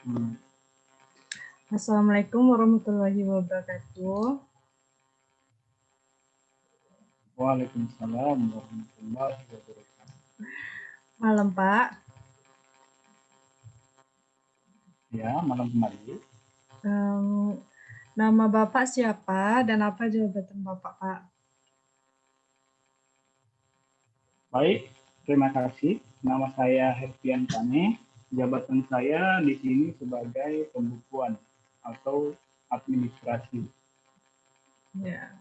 Hmm. Assalamualaikum warahmatullahi wabarakatuh. Waalaikumsalam warahmatullahi wabarakatuh. Malam, Pak. Ya, malam kembali. Nama Bapak siapa dan apa jabatan Bapak, Pak? Baik, terima kasih. Nama saya Herfian Pane. Jabatan saya di sini sebagai pembukuan atau administrasi. Ya.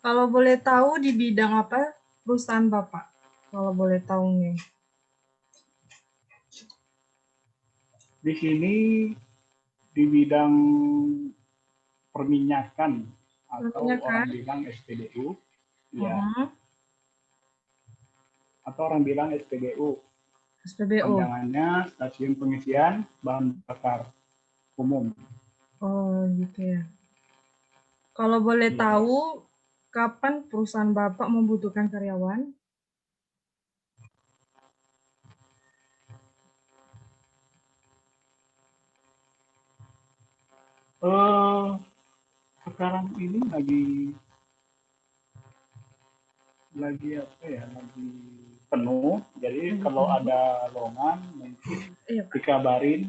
Kalau boleh tahu di bidang apa perusahaan Bapak? Kalau boleh tahu nih. Di sini di bidang perminyakan atau Perminyakan? orang bilang SPBU, ya, Mm-mm. atau orang bilang SPBU. SPBU. Panjangannya stasiun pengisian bahan bakar umum. Oh, gitu ya. Kalau boleh Ya. tahu kapan perusahaan Bapak membutuhkan karyawan? Eh, sekarang ini lagi apa ya, lagi penuh, jadi Lagi kalau penuh? ada lowongan mungkin Iya, Pak. dikabarin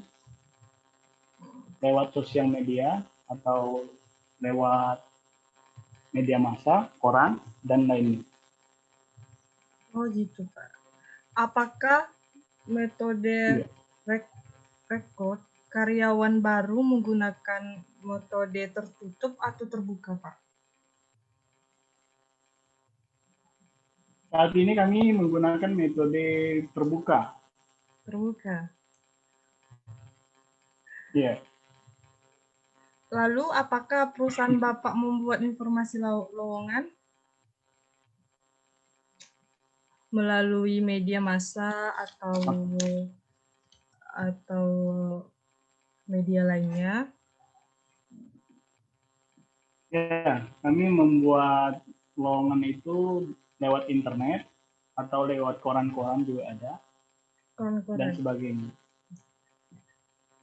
lewat sosial media atau lewat media massa, koran, dan lainnya. Oh, gitu, Pak. Apakah metode Iya. rekrut karyawan baru menggunakan metode tertutup atau terbuka, Pak? Saat ini kami menggunakan metode terbuka. Terbuka. Iya. Lalu, apakah perusahaan Bapak membuat informasi lowongan melalui media massa atau media lainnya? Ya, kami membuat lowongan itu lewat internet atau lewat koran-koran juga ada dan Koran-koran. sebagainya.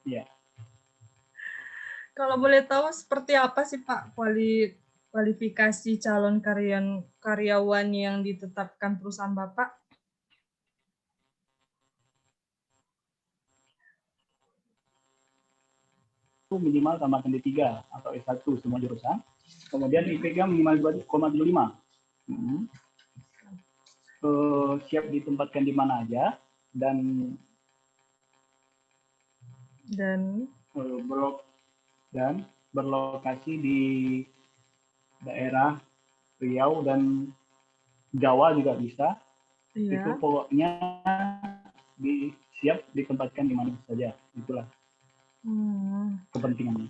Ya. Kalau boleh tahu seperti apa sih Pak kualifikasi calon karyawan yang ditetapkan perusahaan Bapak? Itu minimal tamatan D3 atau S1 semua jurusan. Kemudian IPK minimal 2,75. Hmm. Siap ditempatkan di mana aja dan blok dan berlokasi di daerah Riau dan Jawa juga bisa. Itu Iya. pokoknya siap ditempatkan di mana saja. Itulah kepentingannya.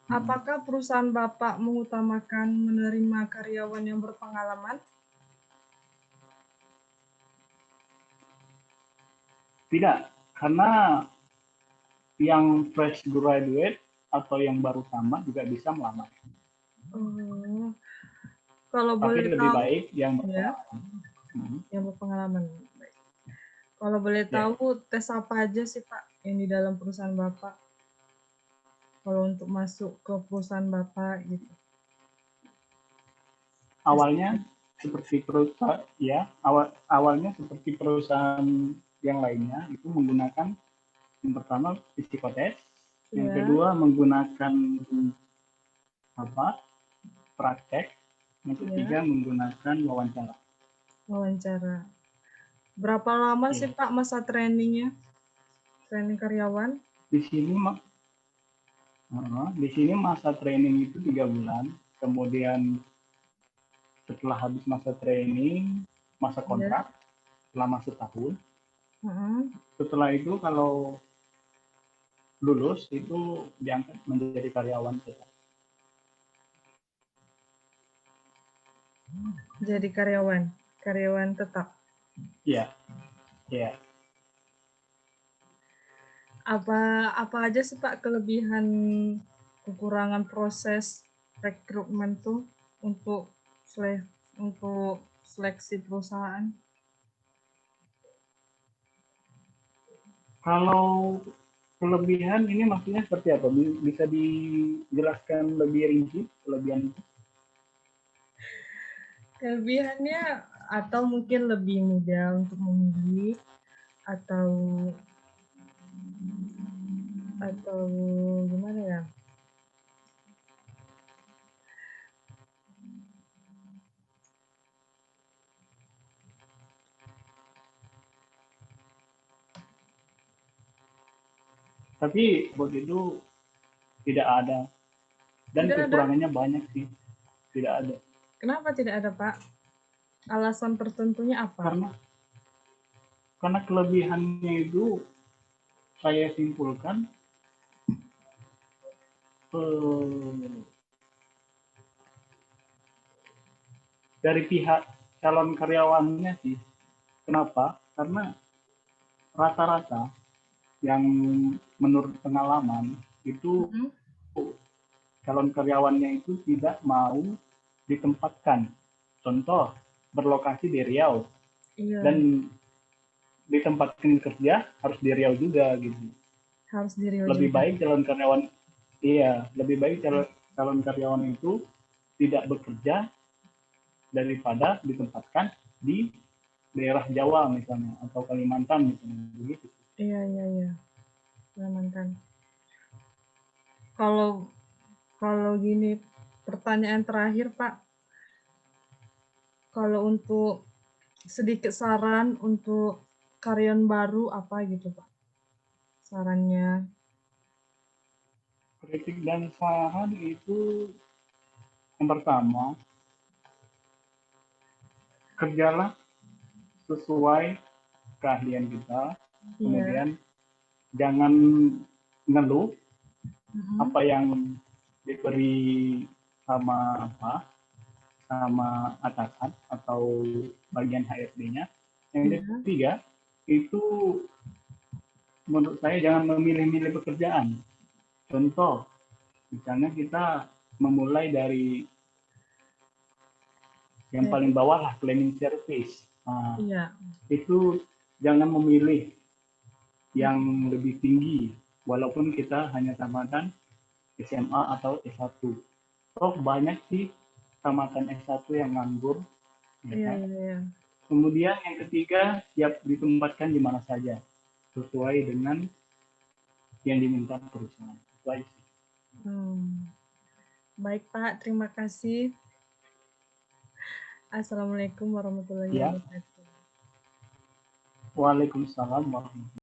Apakah perusahaan Bapak mengutamakan menerima karyawan yang berpengalaman? Tidak, karena yang fresh graduate atau yang baru tamat juga bisa melamar. Oh, kalau Tapi boleh lebih tahu, baik yang ya, berpengalaman. yang berpengalaman. Baik. Kalau boleh Ya. tahu tes apa aja sih Pak yang di dalam perusahaan Bapak? Kalau untuk masuk ke perusahaan Bapak gitu. Awalnya seperti perusahaan ya, awalnya seperti perusahaan yang lainnya itu menggunakan yang pertama psikotes, yang Ya, kedua menggunakan apa? Praktek, yang ya, ketiga menggunakan wawancara. wawancara. Berapa lama sih Ya. Pak masa trainingnya? Training karyawan? Di sini di sini masa training itu 3 bulan, kemudian setelah habis masa training, masa Ya. kontrak selama setahun. Uh-uh. Setelah itu kalau lulus itu diangkat menjadi karyawan tetap. Jadi karyawan tetap. Iya, iya. Apa aja sih Pak kelebihan kekurangan proses rekrutmen tuh untuk untuk seleksi perusahaan? Kalau kelebihan ini maksudnya seperti apa? Bisa dijelaskan lebih rinci kelebihan itu? Kelebihannya atau mungkin lebih mudah untuk memilih atau atau gimana ya? Tapi buat itu tidak ada, dan Tidak ada. kekurangannya banyak sih. Tidak ada. Kenapa tidak ada, Pak? Alasan tertentunya apa? Karena kelebihannya itu saya simpulkan dari pihak calon karyawannya sih. Kenapa? Karena rata-rata yang menurut pengalaman itu Mhm. calon karyawannya itu tidak mau ditempatkan. Contoh, berlokasi di Riau Iya, dan ditempatkan kerja harus di Riau juga gitu. harus di Riau Lebih juga. baik calon karyawan, iya, lebih baik calon karyawan itu tidak bekerja daripada ditempatkan di daerah Jawa misalnya atau Kalimantan misalnya begitu. Iya, iya, iya. Kalimantan. Kalau kalau gini, pertanyaan terakhir, Pak. Kalau untuk sedikit saran untuk karyawan baru apa gitu, Pak? Sarannya. Kritik dan saran itu yang pertama, kerjalah sesuai keahlian kita, Iya. kemudian jangan ngeluh Mhm. apa yang diberi sama atasan atau bagian HRD-nya. Yang Iya. ketiga, itu menurut saya jangan memilih-milih pekerjaan. Contoh, misalnya kita memulai dari yang Kayak, paling bawah lah, cleaning service. Nah, iya. itu jangan memilih Mhm. yang lebih tinggi, walaupun kita hanya tamatan SMA atau S1. Toh banyak sih tamatan S1 yang nganggur, ya Iya, kan? iya, iya. Kemudian yang ketiga, siap ditempatkan di mana saja, sesuai dengan yang diminta perusahaan. Itu aja sih. Hmm. Baik, Pak. Terima kasih. Assalamualaikum warahmatullahi Ya, wabarakatuh. Waalaikumsalam warahmatullahi